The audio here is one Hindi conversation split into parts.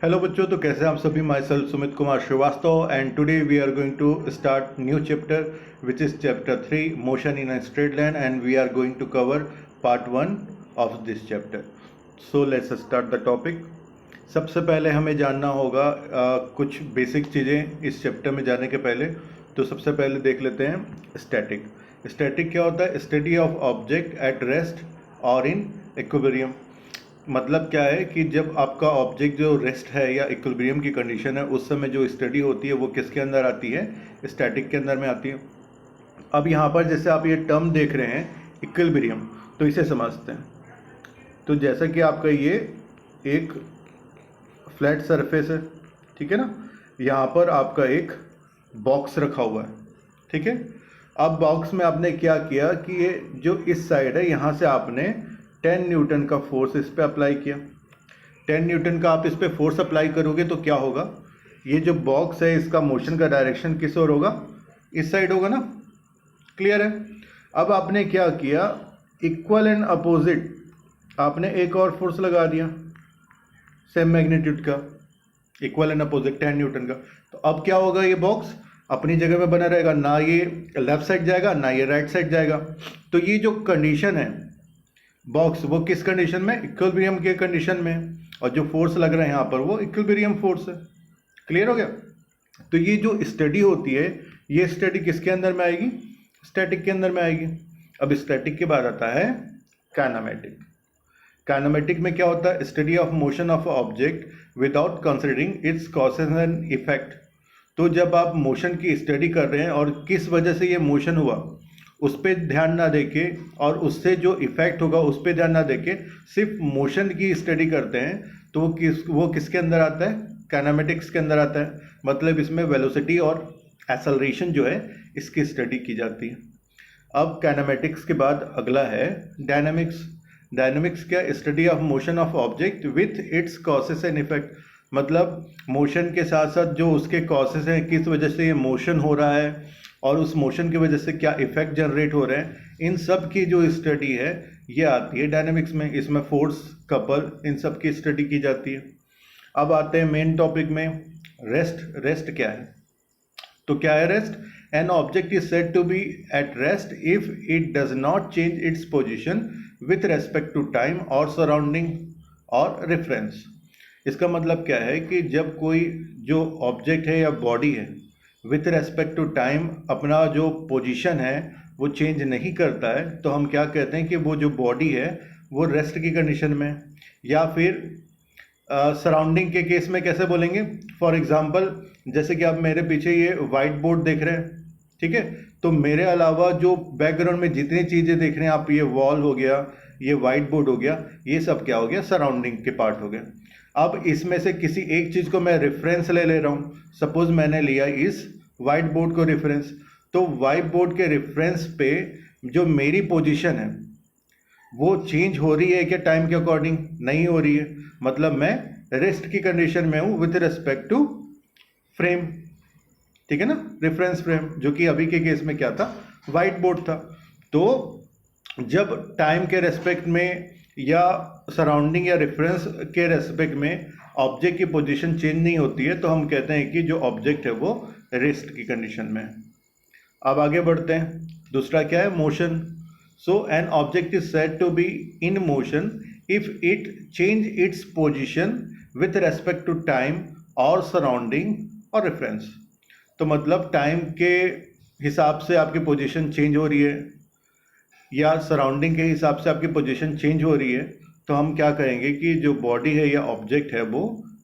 हेलो बच्चों, तो कैसे हैं आप सभी। Myself Sumit Kumar Srivastava and today we are going to start new chapter which is chapter 3 motion in a straight line and we are going to cover part 1 of this chapter. So let's start the topic. सबसे पहले हमें जानना होगा कुछ बेसिक चीज़ें इस चैप्टर में जाने के पहले। तो सबसे पहले देख लेते हैं स्टैटिक। स्टैटिक क्या होता है? Study of object at rest और इन इक्विलिब्रियम। मतलब क्या है कि जब आपका ऑब्जेक्ट जो रेस्ट है या इक्विलिब्रियम की कंडीशन है, उस समय जो स्टडी होती है वो किसके अंदर आती है? स्टैटिक के अंदर में आती है। अब यहाँ पर जैसे आप ये टर्म देख रहे हैं इक्विलिब्रियम, तो इसे समझते हैं। तो जैसा कि आपका ये एक फ्लैट सरफेस है, ठीक है ना। यहाँ पर आपका एक बॉक्स रखा हुआ है, ठीक है। अब बॉक्स में आपने क्या किया कि ये जो इस साइड है, यहाँ से आपने 10 न्यूटन का फोर्स इस पर अप्लाई किया। 10 न्यूटन का आप इस पर फोर्स अप्लाई करोगे तो क्या होगा? ये जो बॉक्स है इसका मोशन का डायरेक्शन किस ओर होगा? इस साइड होगा ना। क्लियर है। अब आपने क्या किया, इक्वल एंड अपोजिट आपने एक और फोर्स लगा दिया सेम मैग्नीट्यूड का, इक्वल एंड अपोजिट 10 न्यूटन का। तो अब क्या होगा? ये बॉक्स अपनी जगह में बना रहेगा, ना ये लेफ्ट साइड जाएगा ना ये राइट साइड जाएगा। तो ये जो कंडीशन है बॉक्स, वो किस कंडीशन में? इक्विलिब्रियम के कंडीशन में। और जो फोर्स लग रहा है यहाँ पर वो इक्विलिब्रियम फोर्स है। क्लियर हो गया। तो ये जो स्टडी होती है, ये स्टडी किसके अंदर में आएगी? स्टैटिक के अंदर में आएगी। अब स्टैटिक के बाद आता है काइनेमेटिक। काइनेमेटिक में क्या होता है? Study of motion of object without considering its causes and effect. तो जब आप मोशन की स्टडी कर रहे हैं और किस वजह से ये मोशन हुआ उस पर ध्यान ना देके, और उससे जो इफेक्ट होगा उस पर ध्यान ना देके सिर्फ मोशन की स्टडी करते हैं, तो वो किसके अंदर आता है? काइनेमेटिक्स के अंदर आता है। मतलब इसमें वेलोसिटी और एक्सेलरेशन जो है इसकी स्टडी की जाती है। अब काइनेमेटिक्स के बाद अगला है डायनामिक्स। डायनामिक्स क्या? Study of motion of object with its causes and effect. मतलब मोशन के साथ साथ जो उसके कॉसेस हैं, किस वजह से ये मोशन हो रहा है और उस मोशन की वजह से क्या इफेक्ट जनरेट हो रहे हैं, इन सब की जो स्टडी है ये आती है डायनामिक्स में। इसमें फोर्स, कपल, इन सब की स्टडी की जाती है। अब आते हैं मेन टॉपिक में, रेस्ट। रेस्ट क्या है? तो क्या है rest? An object is said to be at rest if it does not change its position with respect to time और सराउंडिंग और रेफरेंस। इसका मतलब क्या है कि जब कोई जो ऑब्जेक्ट है या बॉडी है विथ रेस्पेक्ट टू टाइम अपना जो पोजीशन है वो चेंज नहीं करता है, तो हम क्या कहते हैं कि वो जो बॉडी है वो रेस्ट की कंडीशन में। या फिर सराउंडिंग के केस में कैसे बोलेंगे? फॉर एग्जांपल, जैसे कि आप मेरे पीछे ये वाइट बोर्ड देख रहे हैं, ठीक है। तो मेरे अलावा जो बैकग्राउंड में जितनी चीज़ें देख रहे हैं आप, ये वॉल हो गया, ये वाइट बोर्ड हो गया, ये सब क्या हो गया? सराउंडिंग के पार्ट हो गए। अब इसमें से किसी एक चीज़ को मैं रेफरेंस ले रहा हूँ। सपोज मैंने लिया इस वाइट बोर्ड को रेफरेंस, तो वाइट बोर्ड के रेफरेंस पे जो मेरी पोजीशन है वो चेंज हो रही है क्या टाइम के अकॉर्डिंग? नहीं हो रही है। मतलब मैं रेस्ट की कंडीशन में हूँ विथ रिस्पेक्ट टू फ्रेम, ठीक है ना, रेफरेंस फ्रेम, जो कि अभी के केस में क्या था? वाइट बोर्ड था। तो जब टाइम के रेस्पेक्ट में या सराउंडिंग या रेफरेंस के रेस्पेक्ट में ऑब्जेक्ट की पोजीशन चेंज नहीं होती है, तो हम कहते हैं कि जो ऑब्जेक्ट है वो रेस्ट की कंडीशन में है। अब आगे बढ़ते हैं। दूसरा क्या है? Motion. So an object is said to be in motion if it change its position with respect to time और सराउंडिंग और रेफरेंस। तो मतलब टाइम के हिसाब से आपकी पोजीशन चेंज हो रही है या सराउंडिंग के हिसाब से आपकी पोजीशन चेंज हो रही है, तो हम क्या कहेंगे कि जो बॉडी है या ऑब्जेक्ट है वो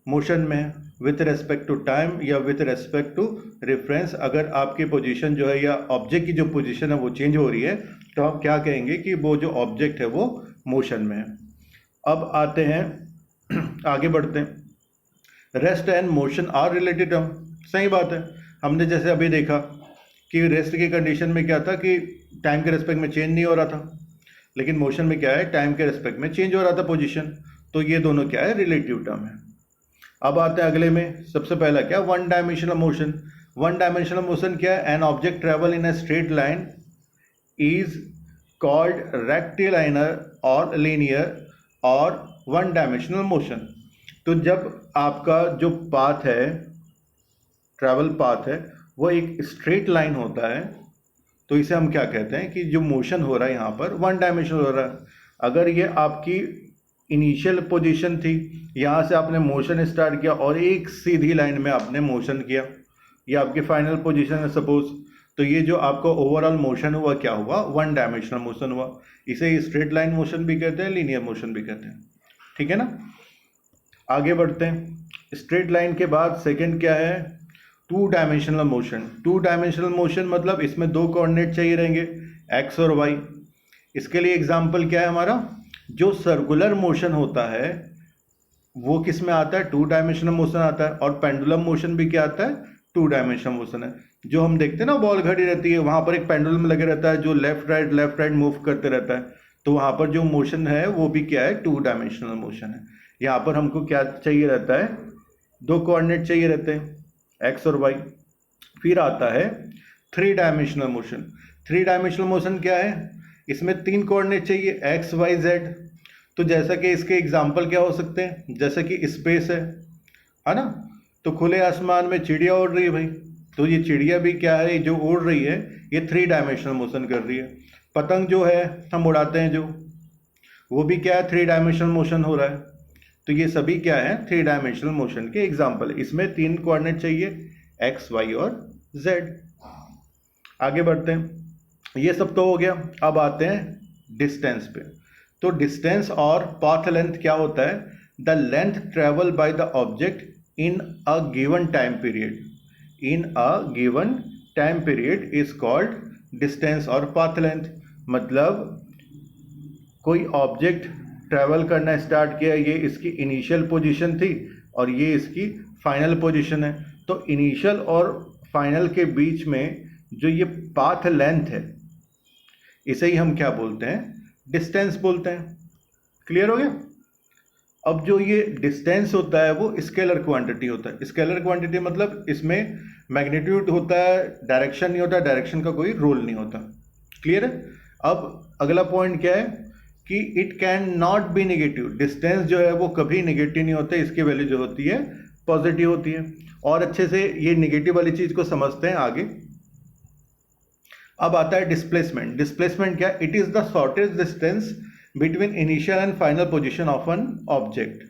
मोशन में है विथ रेस्पेक्ट टू टाइम या विथ रेस्पेक्ट टू रेफरेंस। अगर आपकी पोजीशन जो है या ऑब्जेक्ट की जो पोजीशन है वो चेंज हो रही है, तो हम क्या कहेंगे कि वो जो ऑब्जेक्ट है वो मोशन में है। अब आते हैं आगे बढ़ते हैं। Rest and motion are related term. सही बात है। हमने जैसे अभी देखा कि रेस्ट की कंडीशन में क्या था कि टाइम के रेस्पेक्ट में चेंज नहीं हो रहा था, लेकिन मोशन में क्या है? टाइम के रेस्पेक्ट में चेंज हो रहा था पोजीशन। तो ये दोनों क्या है? रिलेटिव टर्म है। अब आते हैं अगले में। सबसे पहला क्या? One dimensional motion. One dimensional motion क्या है? An object travel in a straight line is called rectilinear और लीनियर और वन डायमेंशनल मोशन। तो जब आपका जो पाथ है, ट्रैवल पाथ है, वो एक स्ट्रेट लाइन होता है, तो इसे हम क्या कहते हैं कि जो मोशन हो रहा है यहाँ पर वन डायमेंशनल हो रहा है। अगर ये आपकी इनिशियल पोजीशन थी, यहाँ से आपने मोशन स्टार्ट किया और एक सीधी लाइन में आपने मोशन किया, ये आपकी फाइनल पोजीशन है सपोज, तो ये जो आपका ओवरऑल मोशन हुआ क्या हुआ, वन डायमेंशनल मोशन हुआ। इसे स्ट्रेट लाइन मोशन भी कहते हैं, लीनियर मोशन भी कहते हैं, ठीक है ना। आगे बढ़ते हैं। स्ट्रेट लाइन के बाद सेकंड क्या है, two dimensional motion. Two dimensional motion मतलब इसमें दो कोऑर्डिनेट चाहिए रहेंगे, एक्स और वाई। इसके लिए एग्जांपल क्या है हमारा, जो सर्कुलर मोशन होता है वो किस में आता है, टू डायमेंशनल मोशन आता है, और पेंडुलम मोशन भी क्या आता है, टू डायमेंशनल मोशन है। जो हम देखते हैं ना बॉल घड़ी रहती है, वहां पर एक पेंडुलम लगे रहता है जो लेफ्ट राइट मूव करते रहता है, तो वहां पर जो मोशन है वो भी क्या है, टू डायमेंशनल मोशन है। यहाँ पर हमको क्या चाहिए रहता है, दो कोऑर्डिनेट चाहिए रहते हैं, एक्स और वाई। फिर आता है three dimensional motion. Three dimensional motion क्या है, इसमें तीन कोऑर्डिनेट चाहिए, एक्स वाई जेड। तो जैसा कि इसके एग्जांपल क्या हो सकते हैं, जैसे कि स्पेस है ना, तो खुले आसमान में चिड़िया उड़ रही है भाई, तो ये चिड़िया भी क्या है, जो उड़ रही है ये थ्री डायमेंशनल मोशन कर रही है। पतंग जो है हम उड़ाते हैं जो, वो भी क्या है, थ्री डायमेंशनल मोशन हो रहा है। तो ये सभी क्या है, थ्री डायमेंशनल मोशन के एग्जाम्पल है। इसमें तीन कोऑर्डिनेट चाहिए, एक्स वाई और जेड। आगे बढ़ते हैं, ये सब तो हो गया। अब आते हैं डिस्टेंस पे। तो डिस्टेंस और पाथ लेंथ क्या होता है, the length travel by the object in a given time period, in a given time period is called distance और पाथ लेंथ। मतलब कोई ऑब्जेक्ट ट्रैवल करना स्टार्ट किया, ये इसकी इनिशियल पोजीशन थी और ये इसकी फाइनल पोजीशन है, तो इनिशियल और फाइनल के बीच में जो ये पाथ लेंथ है, इसे ही हम क्या बोलते हैं, डिस्टेंस बोलते हैं। क्लियर हो गया। अब जो ये डिस्टेंस होता है वो स्केलर क्वांटिटी होता है। स्केलर क्वांटिटी मतलब इसमें मैग्नीट्यूड होता है, डायरेक्शन नहीं होता, डायरेक्शन का कोई रोल नहीं होता। क्लियर है। अब अगला पॉइंट क्या है कि it can not be negative. Distance जो है वो कभी नेगेटिव नहीं होता, इसकी वैल्यू जो होती है पॉजिटिव होती है। और अच्छे से ये नेगेटिव वाली चीज को समझते हैं आगे। अब आता है डिस्प्लेसमेंट। डिस्प्लेसमेंट क्या, it is the shortest distance between initial and final position of an object.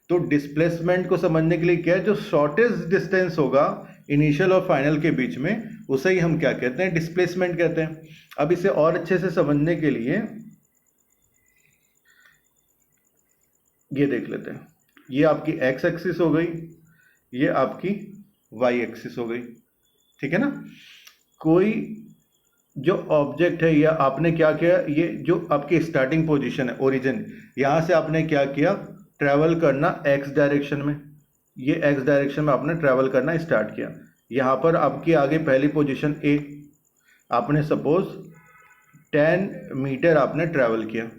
तो डिस्प्लेसमेंट को समझने के लिए क्या है, जो शॉर्टेस्ट डिस्टेंस होगा इनिशियल और फाइनल के बीच में, उसे ही हम क्या कहते हैं, डिस्प्लेसमेंट कहते हैं। अब इसे और अच्छे से समझने के लिए ये देख लेते हैं। ये आपकी एक्स एक्सिस हो गई, ये आपकी वाई एक्सिस हो गई, ठीक है ना। कोई जो ऑब्जेक्ट है, या आपने क्या किया, ये जो आपकी स्टार्टिंग पोजीशन है, ओरिजिन, यहां से आपने क्या किया, ट्रैवल करना एक्स डायरेक्शन में। ये एक्स डायरेक्शन में आपने ट्रैवल करना स्टार्ट किया। यहां पर आपकी आगे पहली पोजीशन ए, आपने सपोज 10 मीटर आपने ट्रैवल किया।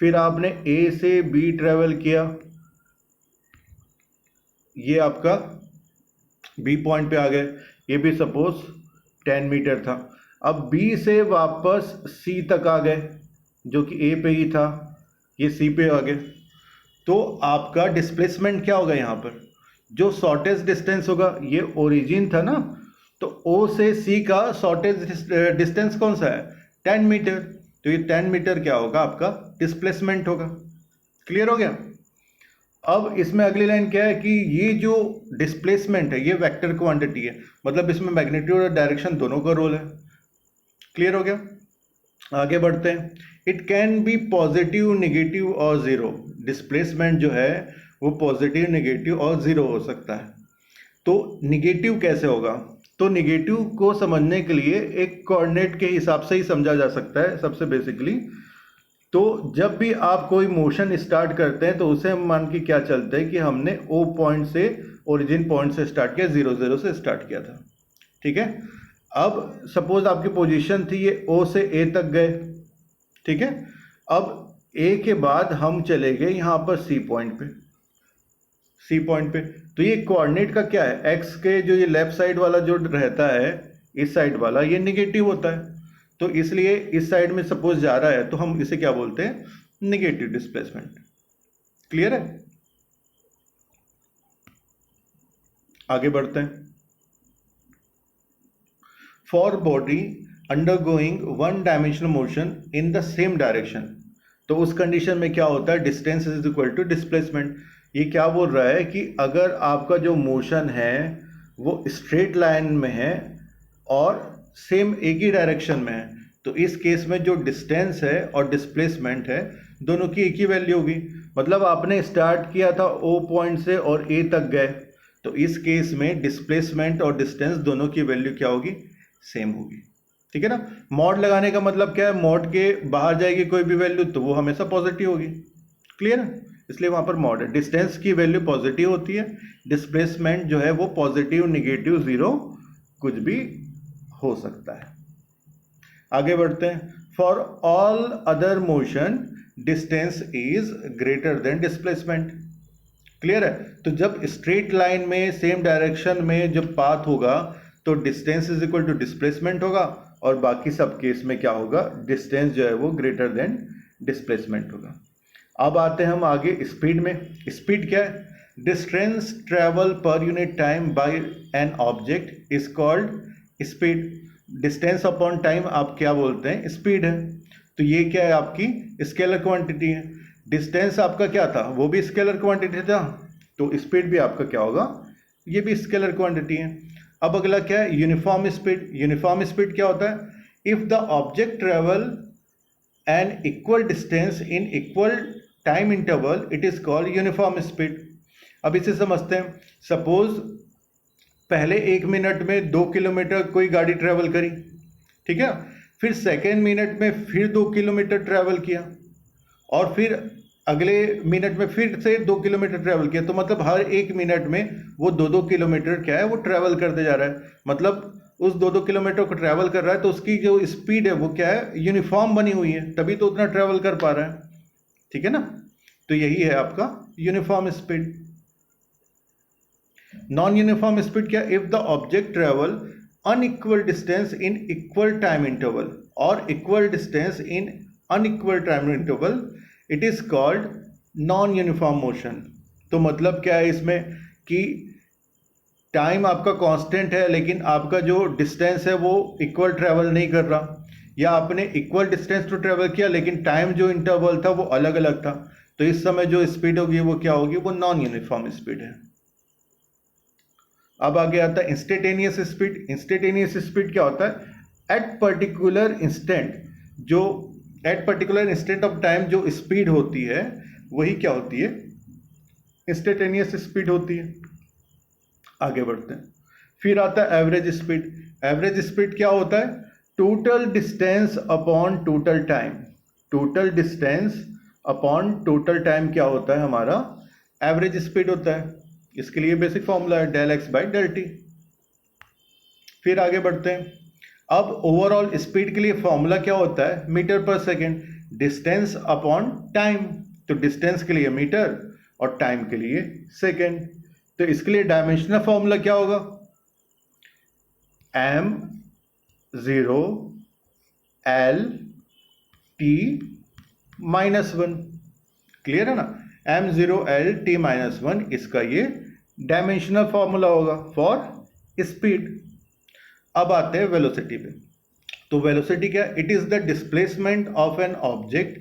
फिर आपने ए से बी ट्रैवल किया, ये आपका बी पॉइंट पे आ गए, ये भी सपोज 10 मीटर था। अब बी से वापस सी तक आ गए, जो कि ए पे ही था, ये सी पे आ गए। तो आपका डिस्प्लेसमेंट क्या होगा, यहाँ पर जो शॉर्टेस्ट डिस्टेंस होगा, ये ओरिजिन था ना, तो ओ से सी का शॉर्टेस्ट डिस्टेंस कौन सा है, 10 मीटर। तो ये 10 मीटर क्या होगा, आपका डिस्प्लेसमेंट होगा। क्लियर हो गया। अब इसमें अगली लाइन क्या है कि ये जो डिस्प्लेसमेंट है ये वेक्टर क्वांटिटी है, मतलब इसमें मैग्नीट्यूड और डायरेक्शन दोनों का रोल है। क्लियर हो गया। आगे बढ़ते हैं। It can be positive, negative और जीरो। डिस्प्लेसमेंट जो है वो पॉजिटिव, नेगेटिव और जीरो हो सकता है। तो नेगेटिव कैसे होगा, तो नेगेटिव को समझने के लिए एक कोऑर्डिनेट के हिसाब से ही समझा जा सकता है सबसे बेसिकली। तो जब भी आप कोई मोशन स्टार्ट करते हैं तो उसे हम मान के क्या चलते हैं कि हमने ओ पॉइंट से, ओरिजिन पॉइंट से स्टार्ट किया, 0 0 से स्टार्ट किया था, ठीक है। अब सपोज आपकी पोजीशन थी ये ओ से ए तक गए, ठीक है। अब ए के बाद हम चले गए यहाँ पर सी पॉइंट पे, सी पॉइंट पे। तो ये कोऑर्डिनेट का क्या है, एक्स के जो ये लेफ्ट साइड वाला जो रहता है, इस साइड वाला ये निगेटिव होता है, तो इसलिए इस साइड में सपोज जा रहा है तो हम इसे क्या बोलते हैं, नेगेटिव डिस्प्लेसमेंट। क्लियर है। आगे बढ़ते हैं। For body undergoing one dimensional motion in the same direction, तो उस कंडीशन में क्या होता है, distance is equal to displacement. ये क्या बोल रहा है कि अगर आपका जो मोशन है वो स्ट्रेट लाइन में है और सेम एक ही डायरेक्शन में है, तो इस केस में जो डिस्टेंस है और डिस्प्लेसमेंट है दोनों की एक ही वैल्यू होगी। मतलब आपने स्टार्ट किया था ओ पॉइंट से और ए तक गए, तो इस केस में डिस्प्लेसमेंट और डिस्टेंस दोनों की वैल्यू क्या होगी, सेम होगी। ठीक है ना। मॉड लगाने का मतलब क्या है, मॉड के बाहर जाएगी कोई भी वैल्यू तो वो हमेशा पॉजिटिव होगी। क्लियर है, इसलिए वहां पर मॉड है। डिस्टेंस की वैल्यू पॉजिटिव होती है, डिस्प्लेसमेंट जो है वो पॉजिटिव, निगेटिव, जीरो कुछ भी हो सकता है। आगे बढ़ते हैं। For all other motion distance is greater than displacement. Clear है। तो जब स्ट्रेट लाइन में सेम डायरेक्शन में जब पाथ होगा तो distance is equal to displacement होगा, और बाकी सब केस में क्या होगा, डिस्टेंस जो है वो ग्रेटर देन डिस्प्लेसमेंट होगा। अब आते हैं हम आगे स्पीड में। स्पीड क्या है, distance travel per unit time by an object is called speed. Distance upon time आप क्या बोलते हैं, स्पीड है। तो ये क्या है, आपकी स्केलर क्वांटिटी है। डिस्टेंस आपका क्या था, वो भी स्केलर क्वांटिटी था, तो स्पीड भी आपका क्या होगा, ये भी स्केलर क्वांटिटी है। अब अगला क्या है, यूनिफॉर्म स्पीड। यूनिफॉर्म स्पीड क्या होता है, if the object travel an equal distance in equal time interval it is called uniform speed. अब इसे समझते हैं। सपोज पहले 1 मिनट में 2 किलोमीटर कोई गाड़ी ट्रेवल करी, ठीक है, फिर सेकेंड मिनट में फिर 2 किलोमीटर ट्रेवल किया, और फिर अगले मिनट में फिर से 2 किलोमीटर ट्रेवल किया, तो मतलब हर 1 मिनट में वो 2-2 किलोमीटर क्या है, वो ट्रेवल करते जा रहा है। मतलब उस 2-2 किलोमीटर को ट्रेवल कर रहा है, तो उसकी जो स्पीड है वो क्या है, यूनिफॉर्म बनी हुई है, तभी तो उतना ट्रेवल कर पा रहा है। ठीक है ना। तो यही है आपका uniform speed. Non uniform speed क्या, if the object travel unequal distance in equal time interval और equal distance in unequal time interval it is called non uniform motion. तो मतलब क्या है इसमें कि टाइम आपका कांस्टेंट है लेकिन आपका जो डिस्टेंस है वो इक्वल ट्रेवल नहीं कर रहा, या आपने इक्वल डिस्टेंस तो ट्रेवल किया लेकिन टाइम जो इंटरवल था वो अलग अलग था, तो इस समय जो स्पीड होगी वो क्या होगी, वो नॉन यूनिफॉर्म स्पीड है। अब आगे आता है इंस्टेंटेनियस स्पीड। इंस्टेंटेनियस स्पीड क्या होता है, एट पर्टिकुलर इंस्टेंट, जो at particular instant of time जो स्पीड होती है वही क्या होती है, इंस्टेंटेनियस स्पीड होती है। आगे बढ़ते हैं। फिर आता है एवरेज स्पीड। एवरेज स्पीड क्या होता है, total distance upon total time. Total distance upon total time क्या होता है, हमारा एवरेज स्पीड होता है। इसके लिए बेसिक फॉर्मूला है del x by del t. फिर आगे बढ़ते हैं। अब ओवरऑल स्पीड के लिए फॉर्मूला क्या होता है, मीटर पर सेकेंड, डिस्टेंस अपॉन टाइम। तो डिस्टेंस के लिए मीटर और टाइम के लिए सेकेंड। तो इसके लिए डायमेंशनल फॉर्मूला क्या होगा, m0 l t -1। क्लियर है ना, m0 l t -1 इसका ये डायमेंशनल फॉर्मूला होगा फॉर स्पीड। अब आते हैं वेलोसिटी पे। तो वेलोसिटी क्या, it is the displacement of an object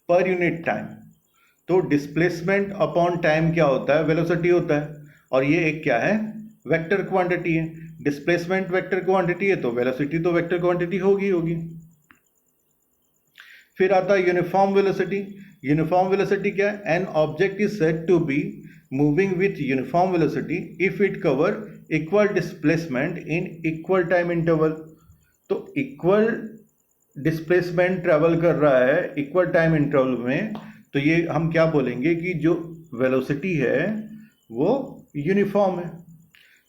पर यूनिट टाइम। तो डिस्प्लेसमेंट अपॉन टाइम क्या होता है, वेलोसिटी होता है, और ये एक क्या है, वेक्टर क्वांटिटी है। डिस्प्लेसमेंट वेक्टर क्वांटिटी है तो वेलोसिटी तो वेक्टर क्वांटिटी होगी। फिर आता है यूनिफॉर्म वेलोसिटी। यूनिफॉर्म वेलोसिटी क्या है, an object is said to be moving with uniform velocity if it cover equal displacement in equal time interval. तो इक्वल डिस्प्लेसमेंट ट्रेवल कर रहा है इक्वल टाइम इंटरवल में, तो ये हम क्या बोलेंगे कि जो वेलोसिटी है वो यूनिफॉर्म है।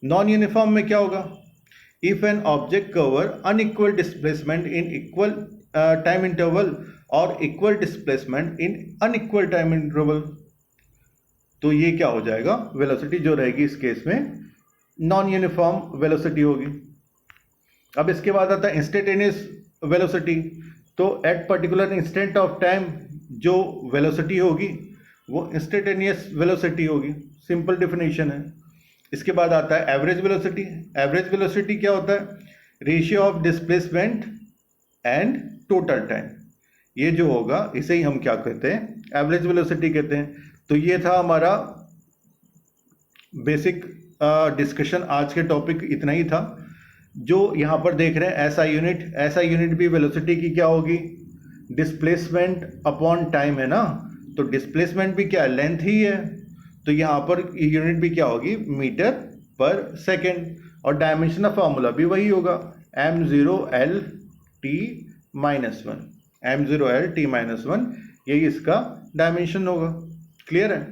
नॉन यूनिफॉर्म में क्या होगा, if an object cover unequal displacement in equal time interval और equal displacement in unequal time interval, तो ये क्या हो जाएगा, वेलोसिटी जो रहेगी इस केस में नॉन यूनिफॉर्म वेलोसिटी होगी। अब इसके बाद आता है इंस्टेंटेनियस वेलोसिटी। तो at particular instant of time जो वेलोसिटी होगी वो इंस्टेंटेनियस वेलोसिटी होगी, सिंपल डेफिनेशन है। इसके बाद आता है एवरेज वेलोसिटी। एवरेज वेलोसिटी क्या होता है? Ratio of displacement and total time. ये जो होगा इसे ही हम क्या कहते हैं? एवरेज वेलोसिटी कहते हैं। तो ये था हमारा बेसिक डिस्कशन। आज के टॉपिक इतना ही था। जो यहाँ पर देख रहे हैं ऐसा यूनिट भी वेलोसिटी की क्या होगी? डिस्प्लेसमेंट अपॉन टाइम है ना, तो डिस्प्लेसमेंट भी क्या है? लेंथ ही है। तो यहाँ पर यूनिट भी क्या होगी? मीटर पर सेकेंड। और डायमेंशन ऑफ फॉर्मूला भी वही होगा, m0l t -1। m0l t -1 यही इसका डायमेंशन होगा। क्लियर है?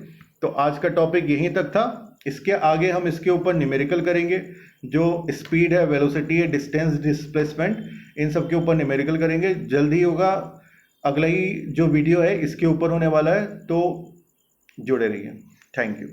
तो आज का टॉपिक यहीं तक था। इसके आगे हम इसके ऊपर न्यूमेरिकल करेंगे। जो स्पीड है, वेलोसिटी है, डिस्टेंस, डिस्प्लेसमेंट, इन सब के ऊपर न्यूमेरिकल करेंगे। जल्द ही होगा। अगला ही जो वीडियो है इसके ऊपर होने वाला है, तो जुड़े रहिए। Thank you.